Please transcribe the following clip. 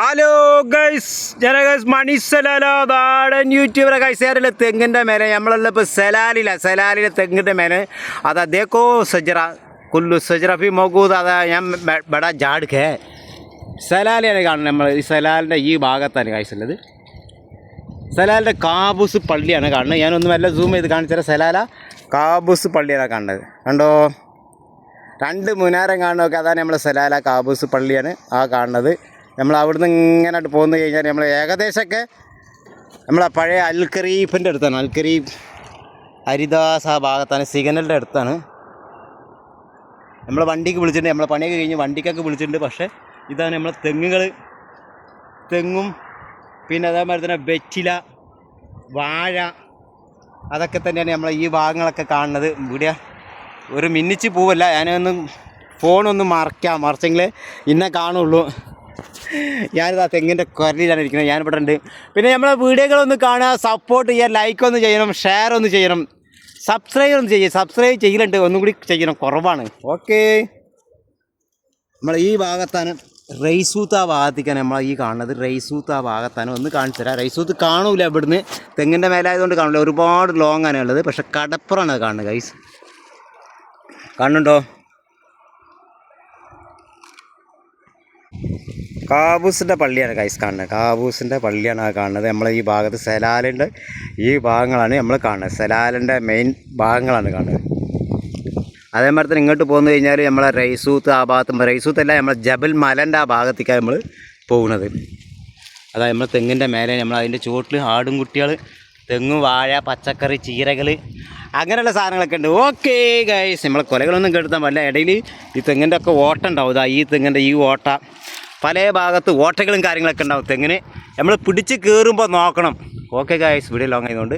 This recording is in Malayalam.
ഹലോ ഗൈസ് ഗൈസ് മണിസലാലാടൻ യൂട്യൂബറെ ഗൈസുകാരിലെ തെങ്ങിൻ്റെ മേലെ നമ്മളെല്ലാം ഇപ്പോൾ സലാലിലെ തെങ്ങിൻ്റെ മേലെ അതാ ദേക്കോ സജറ കുല്ലു സജറഫി മൗകൂദ് അതാ ഞാൻ ബടാ ജാഡ് സലാലിയാണ് കാണുന്നത്. നമ്മൾ ഈ സലാലിൻ്റെ ഈ ഭാഗത്താണ് ഗൈസുള്ളത്. സലാലിൻ്റെ കാബൂസ് പള്ളിയാണ് കാണുന്നത്. ഞാനൊന്നും എല്ലാം സൂം ചെയ്ത് കാണിച്ചാൽ സലാല കാബൂസ് പള്ളിയാണ് കാണുന്നത്. കണ്ടോ, രണ്ട് മുനാരം കാണുന്നതൊക്കെ അതാണ് നമ്മൾ സലാല കാബൂസ് പള്ളിയാണ് ആ കാണുന്നത്. നമ്മൾ അവിടുന്ന് ഇങ്ങനെ പോന്നു കഴിഞ്ഞാൽ നമ്മൾ ഏകദേശമൊക്കെ നമ്മളെ പഴയ അൽ ഖരീഫിൻ്റെ അടുത്താണ്. അൽ ഖരീഫ് ഹരിദാസ് ആ ഭാഗത്താണ്, സിഗ്നലിൻ്റെ അടുത്താണ്. നമ്മളെ വണ്ടിക്ക് വിളിച്ചിട്ടുണ്ട്, നമ്മളെ പണിയൊക്കെ കഴിഞ്ഞ് വണ്ടിക്കൊക്കെ വിളിച്ചിട്ടുണ്ട്. പക്ഷേ ഇതാണ് നമ്മളെ തെങ്ങും പിന്നെ അതേമാതിരി തന്നെ വെറ്റില, വാഴ, അതൊക്കെ തന്നെയാണ് നമ്മളെ ഈ ഭാഗങ്ങളൊക്കെ കാണുന്നത്. ഇവിടെ ഒരു മിന്നിച്ച് പോവല്ല, ഞാനൊന്ന് ഫോണൊന്ന് മറച്ചെങ്കിൽ ഇന്നെ കാണുള്ളൂ. ഞാനിതാ തെങ്ങിൻ്റെ കുരലിലാണ് ഇരിക്കുന്നത്, ഞാനിവിടെ ഉണ്ട്. പിന്നെ നമ്മളെ വീഡിയോകളൊന്ന് കാണുക, സപ്പോർട്ട് ചെയ്യുക, ലൈക്കൊന്ന് ചെയ്യണം, ഷെയർ ഒന്ന് ചെയ്യണം, സബ്സ്ക്രൈബ് ചെയ്യലുണ്ട്, ഒന്നും കൂടി ചെയ്യണം, കുറവാണ്. ഓക്കെ, നമ്മൾ ഈ ഭാഗത്താണ് റൈസൂത്ത്, ആ ഭാഗത്തേക്കാണ് നമ്മൾ ഈ കാണുന്നത്. റൈസൂത്ത് ആ ഭാഗത്താണ്, ഒന്ന് കാണിച്ചു തരാം. റൈസൂത്ത് കാണൂല ഇവിടുന്ന്, തെങ്ങിൻ്റെ മേലായതുകൊണ്ട് കാണില്ല, ഒരുപാട് ലോങ് ആണ് ഉള്ളത്. പക്ഷെ കടപ്പുറമാണ് അത് കാണുന്നത് ഗൈസ്, കാണുന്നുണ്ടോ? കാബൂസിൻ്റെ പള്ളിയാണ് ഗൈസ് കാണുന്നത്, കാബൂസിൻ്റെ പള്ളിയാണ് ആ കാണുന്നത്. നമ്മൾ ഈ ഭാഗത്ത് സലാലിൻ്റെ ഈ ഭാഗങ്ങളാണ് നമ്മൾ കാണുന്നത്, സലാലിൻ്റെ മെയിൻ ഭാഗങ്ങളാണ് കാണുന്നത്. അതേമാതിരി തന്നെ ഇങ്ങോട്ട് പോന്നു കഴിഞ്ഞാൽ നമ്മളെ റൈസൂത്ത് ആ ഭാഗത്തും, റൈസൂത്തല്ല നമ്മളെ ജബൽ മലൻ്റെ ആ ഭാഗത്തേക്കാണ് നമ്മൾ പോകുന്നത്. അതായത് നമ്മൾ തെങ്ങിൻ്റെ മേലെ നമ്മൾ അതിൻ്റെ ചുവട്ടിൽ ആടും കുട്ടികൾ, തെങ്ങ്, വാഴ, പച്ചക്കറി, ചീരകൾ, അങ്ങനെയുള്ള സാധനങ്ങളൊക്കെ ഉണ്ട്. ഓക്കെ ഗൈസ്, നമ്മളെ കൊലകളൊന്നും കേട്ടാൽ പറ്റില്ല. ഇടയിൽ ഈ തെങ്ങിൻ്റെ ഒക്കെ ഓട്ട ഉണ്ടാവും. ഇതാ ഈ തെങ്ങിൻ്റെ ഈ ഓട്ട, പല ഭാഗത്ത് ഓട്ടകളും കാര്യങ്ങളൊക്കെ ഉണ്ടാവും തെങ്ങിന്. നമ്മൾ പിടിച്ച് കയറുമ്പോൾ നോക്കണം. ഓക്കെ ഗൈസ്, വീഡിയോ ലോങ് ആയതുകൊണ്ട്